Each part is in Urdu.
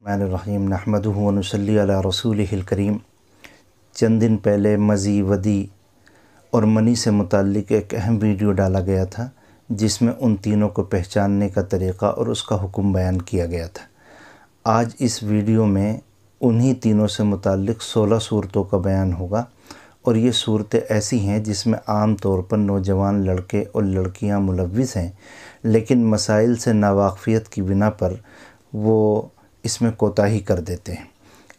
الرحیم نحمدہ و نصلی علی رسولہ الکریم۔ چند دن پہلے مزی، ودی اور منی سے متعلق ایک اہم ویڈیو ڈالا گیا تھا جس میں ان تینوں کو پہچاننے کا طریقہ اور اس کا حکم بیان کیا گیا تھا۔ آج اس ویڈیو میں انہی تینوں سے متعلق 16 صورتوں کا بیان ہوگا، اور یہ صورتیں ایسی ہیں جس میں عام طور پر نوجوان لڑکے اور لڑکیاں ملوث ہیں، لیکن مسائل سے ناواقفیت کی بنا پر وہ اس میں کوتاہی کر دیتے ہیں۔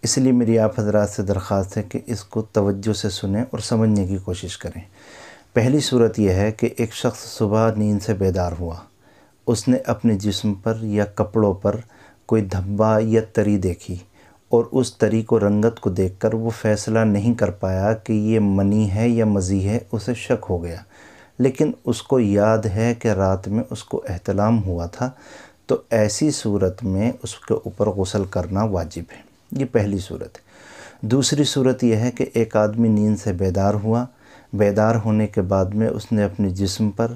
اس لیے میری آپ حضرات سے درخواست ہے کہ اس کو توجہ سے سنیں اور سمجھنے کی کوشش کریں۔ پہلی صورت یہ ہے کہ ایک شخص صبح نیند سے بیدار ہوا، اس نے اپنے جسم پر یا کپڑوں پر کوئی دھبا یا تری دیکھی، اور اس تری کو رنگت کو دیکھ کر وہ فیصلہ نہیں کر پایا کہ یہ منی ہے یا مزی ہے۔ اسے شک ہو گیا، لیکن اس کو یاد ہے کہ رات میں اس کو احتلام ہوا تھا، تو ایسی صورت میں اس کے اوپر غسل کرنا واجب ہے۔ یہ پہلی صورت ہے۔ دوسری صورت یہ ہے کہ ایک آدمی نیند سے بیدار ہوا، بیدار ہونے کے بعد میں اس نے اپنے جسم پر،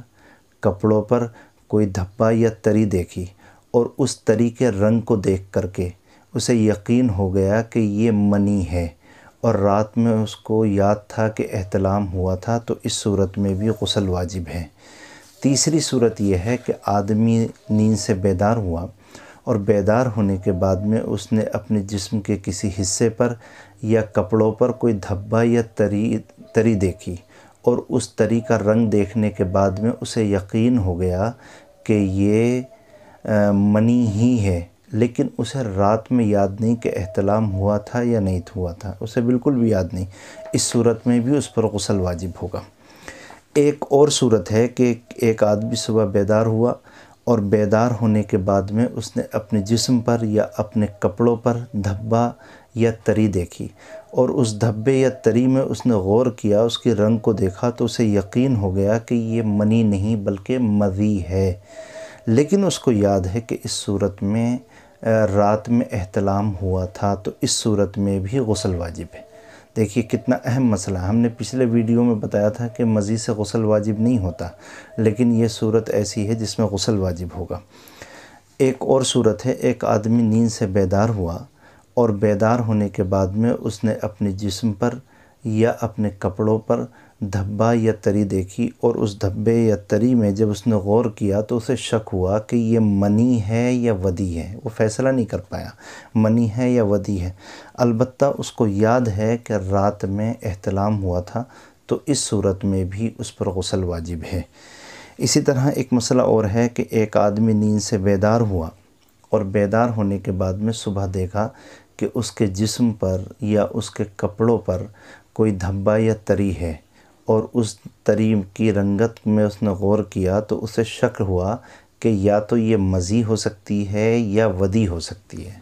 کپڑوں پر کوئی دھبا یا تری دیکھی، اور اس تری کے رنگ کو دیکھ کر کے اسے یقین ہو گیا کہ یہ منی ہے، اور رات میں اس کو یاد تھا کہ احتلام ہوا تھا، تو اس صورت میں بھی غسل واجب ہے۔ تیسری صورت یہ ہے کہ آدمی نیند سے بیدار ہوا، اور بیدار ہونے کے بعد میں اس نے اپنے جسم کے کسی حصے پر یا کپڑوں پر کوئی دھبا یا تری دیکھی، اور اس تری کا رنگ دیکھنے کے بعد میں اسے یقین ہو گیا کہ یہ منی ہی ہے، لیکن اسے رات میں یاد نہیں کہ احتلام ہوا تھا یا نہیں ہوا تھا، اسے بالکل بھی یاد نہیں۔ اس صورت میں بھی اس پر غسل واجب ہوگا۔ ایک اور صورت ہے کہ ایک آدمی صبح بیدار ہوا، اور بیدار ہونے کے بعد میں اس نے اپنے جسم پر یا اپنے کپڑوں پر دھبا یا تری دیکھی، اور اس دھبے یا تری میں اس نے غور کیا، اس کے رنگ کو دیکھا، تو اسے یقین ہو گیا کہ یہ منی نہیں بلکہ مزی ہے، لیکن اس کو یاد ہے کہ اس صورت میں رات میں احتلام ہوا تھا، تو اس صورت میں بھی غسل واجب ہے۔ دیکھیے کتنا اہم مسئلہ ہے۔ ہم نے پچھلے ویڈیو میں بتایا تھا کہ مزی سے غسل واجب نہیں ہوتا، لیکن یہ صورت ایسی ہے جس میں غسل واجب ہوگا۔ ایک اور صورت ہے، ایک آدمی نیند سے بیدار ہوا، اور بیدار ہونے کے بعد میں اس نے اپنے جسم پر یا اپنے کپڑوں پر دھبا یا تری دیکھی، اور اس دھبے یا تری میں جب اس نے غور کیا تو اسے شک ہوا کہ یہ منی ہے یا ودی ہے۔ وہ فیصلہ نہیں کر پایا منی ہے یا ودی ہے، البتہ اس کو یاد ہے کہ رات میں احتلام ہوا تھا، تو اس صورت میں بھی اس پر غسل واجب ہے۔ اسی طرح ایک مسئلہ اور ہے کہ ایک آدمی نیند سے بیدار ہوا، اور بیدار ہونے کے بعد میں صبح دیکھا کہ اس کے جسم پر یا اس کے کپڑوں پر کوئی دھبا یا تری ہے، اور اس تری کی رنگت میں اس نے غور کیا تو اسے شک ہوا کہ یا تو یہ مزی ہو سکتی ہے یا ودی ہو سکتی ہے،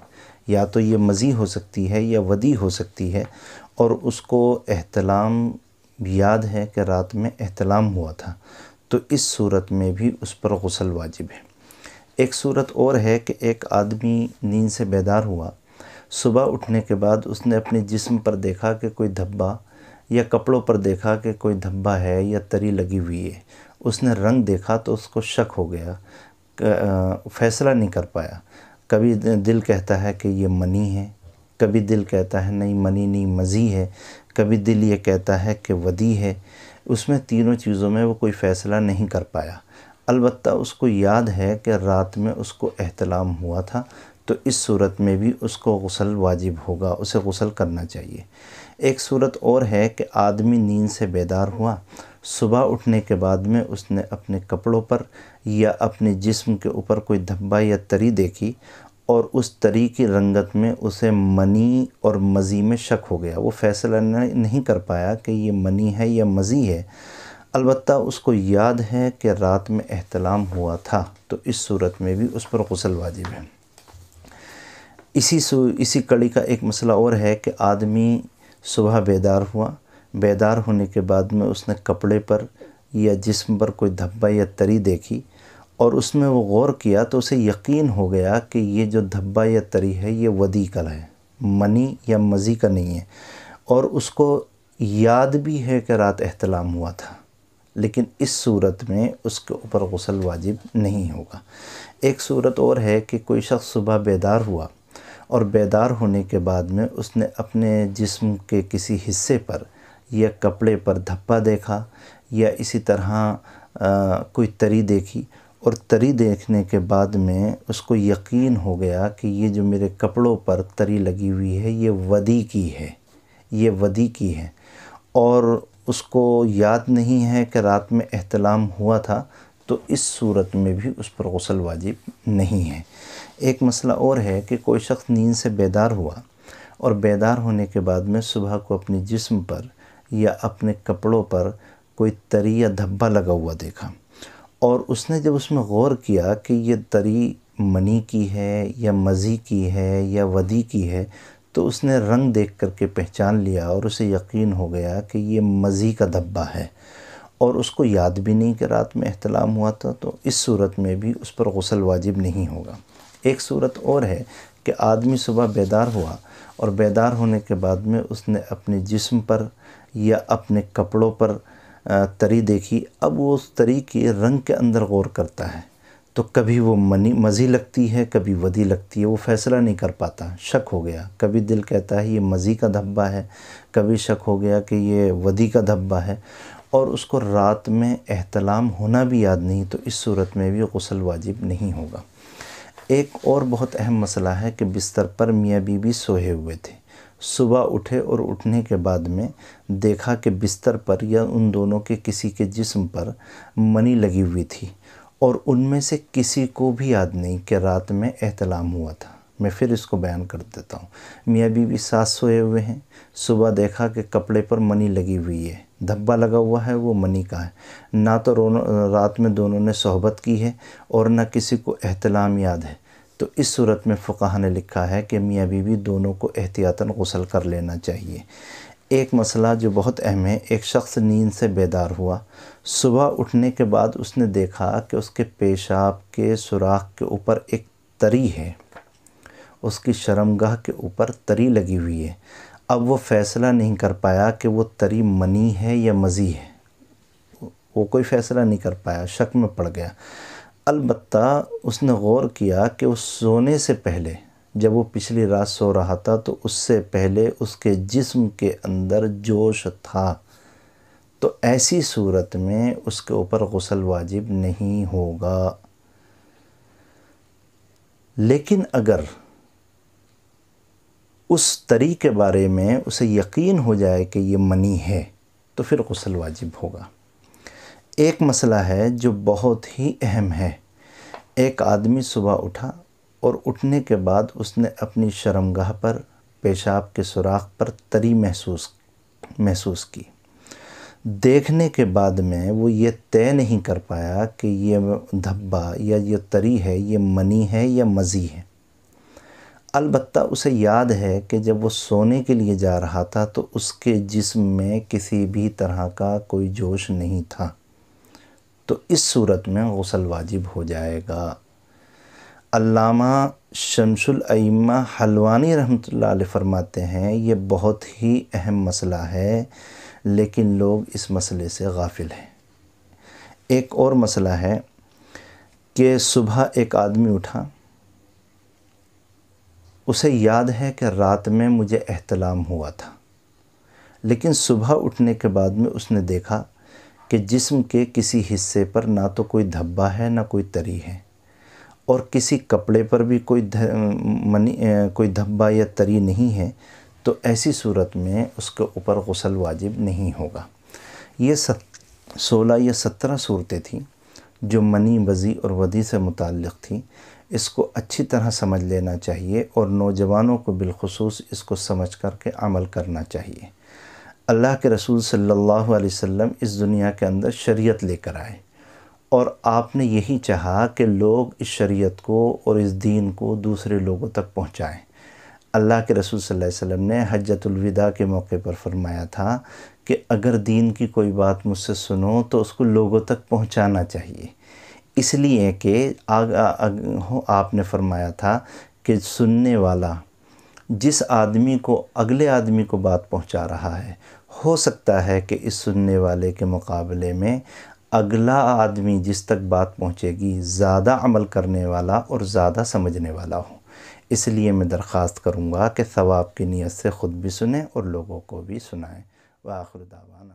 یا تو یہ مزی ہو سکتی ہے یا ودی ہو سکتی ہے، اور اس کو احتلام یاد ہے کہ رات میں احتلام ہوا تھا، تو اس صورت میں بھی اس پر غسل واجب ہے۔ ایک صورت اور ہے کہ ایک آدمی نیند سے بیدار ہوا، صبح اٹھنے کے بعد اس نے اپنے جسم پر دیکھا کہ کوئی دھبا، یا کپڑوں پر دیکھا کہ کوئی دھبا ہے یا تری لگی ہوئی ہے، اس نے رنگ دیکھا تو اس کو شک ہو گیا، فیصلہ نہیں کر پایا۔ کبھی دل کہتا ہے کہ یہ منی ہے، کبھی دل کہتا ہے نہیں منی نہیں مزی ہے، کبھی دل یہ کہتا ہے کہ ودی ہے۔ اس میں تینوں چیزوں میں وہ کوئی فیصلہ نہیں کر پایا، البتہ اس کو یاد ہے کہ رات میں اس کو احتلام ہوا تھا، تو اس صورت میں بھی اس کو غسل واجب ہوگا، اسے غسل کرنا چاہیے۔ ایک صورت اور ہے کہ آدمی نیند سے بیدار ہوا، صبح اٹھنے کے بعد میں اس نے اپنے کپڑوں پر یا اپنے جسم کے اوپر کوئی دھبا یا تری دیکھی، اور اس تری کی رنگت میں اسے منی اور مزی میں شک ہو گیا۔ وہ فیصلہ نہیں کر پایا کہ یہ منی ہے یا مزی ہے، البتہ اس کو یاد ہے کہ رات میں احتلام ہوا تھا، تو اس صورت میں بھی اس پر غسل واجب ہے۔ اسی کڑی کا ایک مسئلہ اور ہے کہ آدمی صبح بیدار ہوا، بیدار ہونے کے بعد میں اس نے کپڑے پر یا جسم پر کوئی دھبا یا تری دیکھی، اور اس میں وہ غور کیا تو اسے یقین ہو گیا کہ یہ جو دھبا یا تری ہے یہ ودی کا ہے، منی یا مزی کا نہیں ہے، اور اس کو یاد بھی ہے کہ رات احتلام ہوا تھا، لیکن اس صورت میں اس کے اوپر غسل واجب نہیں ہوگا۔ ایک صورت اور ہے کہ کوئی شخص صبح بیدار ہوا، اور بیدار ہونے کے بعد میں اس نے اپنے جسم کے کسی حصے پر یا کپڑے پر دھبا دیکھا یا اسی طرح کوئی تری دیکھی، اور تری دیکھنے کے بعد میں اس کو یقین ہو گیا کہ یہ جو میرے کپڑوں پر تری لگی ہوئی ہے یہ ودی کی ہے، یہ ودی کی ہے، اور اس کو یاد نہیں ہے کہ رات میں احتلام ہوا تھا، تو اس صورت میں بھی اس پر غسل واجب نہیں ہے۔ ایک مسئلہ اور ہے کہ کوئی شخص نیند سے بیدار ہوا اور بیدار ہونے کے بعد میں صبح کو اپنے جسم پر یا اپنے کپڑوں پر کوئی تری یا دھبا لگا ہوا دیکھا، اور اس نے جب اس میں غور کیا کہ یہ تری منی کی ہے یا مزی کی ہے یا ودی کی ہے، تو اس نے رنگ دیکھ کر کے پہچان لیا اور اسے یقین ہو گیا کہ یہ مزی کا دھبا ہے، اور اس کو یاد بھی نہیں کہ رات میں احتلام ہوا تھا، تو اس صورت میں بھی اس پر غسل واجب نہیں ہوگا۔ ایک صورت اور ہے کہ آدمی صبح بیدار ہوا اور بیدار ہونے کے بعد میں اس نے اپنے جسم پر یا اپنے کپڑوں پر تری دیکھی، اب وہ اس تری کے رنگ کے اندر غور کرتا ہے، تو کبھی وہ مزی لگتی ہے کبھی ودی لگتی ہے، وہ فیصلہ نہیں کر پاتا، شک ہو گیا، کبھی دل کہتا ہے یہ مزی کا دھبا ہے، کبھی شک ہو گیا کہ یہ ودی کا دھبا ہے، اور اس کو رات میں احتلام ہونا بھی یاد نہیں، تو اس صورت میں بھی غسل واجب نہیں ہوگا۔ ایک اور بہت اہم مسئلہ ہے کہ بستر پر میاں بیوی سوئے ہوئے تھے، صبح اٹھے اور اٹھنے کے بعد میں دیکھا کہ بستر پر یا ان دونوں کے کسی کے جسم پر منی لگی ہوئی تھی، اور ان میں سے کسی کو بھی یاد نہیں کہ رات میں احتلام ہوا تھا۔ میں پھر اس کو بیان کر دیتا ہوں۔ میاں بیوی ساتھ سوئے ہوئے ہیں، صبح دیکھا کہ کپڑے پر منی لگی ہوئی ہے، دھبا لگا ہوا ہے، وہ منی کا ہے، نہ تو رات میں دونوں نے صحبت کی ہے اور نہ کسی کو احتلام یاد ہے، تو اس صورت میں فقہا نے لکھا ہے کہ میاں بیوی دونوں کو احتیاطاً غسل کر لینا چاہیے۔ ایک مسئلہ جو بہت اہم ہے، ایک شخص نیند سے بیدار ہوا، صبح اٹھنے کے بعد اس نے دیکھا کہ اس کے پیشاب کے سوراخ کے اوپر ایک تری ہے، اس کی شرمگاہ کے اوپر تری لگی ہوئی ہے۔ اب وہ فیصلہ نہیں کر پایا کہ وہ تری منی ہے یا مزی ہے، وہ کوئی فیصلہ نہیں کر پایا، شک میں پڑ گیا۔ البتہ اس نے غور کیا کہ اس سونے سے پہلے، جب وہ پچھلی رات سو رہا تھا تو اس سے پہلے اس کے جسم کے اندر جوش تھا، تو ایسی صورت میں اس کے اوپر غسل واجب نہیں ہوگا۔ لیکن اگر اس تری کے بارے میں اسے یقین ہو جائے کہ یہ منی ہے تو پھر غسل واجب ہوگا۔ ایک مسئلہ ہے جو بہت ہی اہم ہے، ایک آدمی صبح اٹھا اور اٹھنے کے بعد اس نے اپنی شرمگاہ پر پیشاب کے سوراخ پر تری محسوس کی، دیکھنے کے بعد میں وہ یہ طے نہیں کر پایا کہ یہ دھبا یا یہ تری ہے یہ منی ہے یا مزی ہے۔ البتہ اسے یاد ہے کہ جب وہ سونے کے لیے جا رہا تھا تو اس کے جسم میں کسی بھی طرح کا کوئی جوش نہیں تھا، تو اس صورت میں غسل واجب ہو جائے گا۔ علامہ شمس الائمہ حلوانی رحمۃ اللہ علیہ فرماتے ہیں یہ بہت ہی اہم مسئلہ ہے، لیکن لوگ اس مسئلے سے غافل ہیں۔ ایک اور مسئلہ ہے کہ صبح ایک آدمی اٹھا، اسے یاد ہے کہ رات میں مجھے احتلام ہوا تھا، لیکن صبح اٹھنے کے بعد میں اس نے دیکھا کہ جسم کے کسی حصے پر نہ تو کوئی دھبا ہے نہ کوئی تری ہے، اور کسی کپڑے پر بھی کوئی دھبا یا تری نہیں ہے، تو ایسی صورت میں اس کے اوپر غسل واجب نہیں ہوگا۔ یہ 16 یا 17 صورتیں تھیں جو منی، مزی اور ودی سے متعلق تھیں۔ اس کو اچھی طرح سمجھ لینا چاہیے اور نوجوانوں کو بالخصوص اس کو سمجھ کر کے عمل کرنا چاہیے۔ اللہ کے رسول صلی اللہ علیہ وسلم اس دنیا کے اندر شریعت لے کر آئے، اور آپ نے یہی چاہا کہ لوگ اس شریعت کو اور اس دین کو دوسرے لوگوں تک پہنچائیں۔ اللہ کے رسول صلی اللہ علیہ وسلم نے حجۃ الوداع کے موقع پر فرمایا تھا کہ اگر دین کی کوئی بات مجھ سے سنو تو اس کو لوگوں تک پہنچانا چاہیے، اس لیے کہ آپ نے فرمایا تھا کہ سننے والا جس آدمی کو اگلے آدمی کو بات پہنچا رہا ہے، ہو سکتا ہے کہ اس سننے والے کے مقابلے میں اگلا آدمی جس تک بات پہنچے گی زیادہ عمل کرنے والا اور زیادہ سمجھنے والا ہو، اس لیے میں درخواست کروں گا کہ ثواب کی نیت سے خود بھی سنیں اور لوگوں کو بھی سنائیں۔ وآخر دعوانا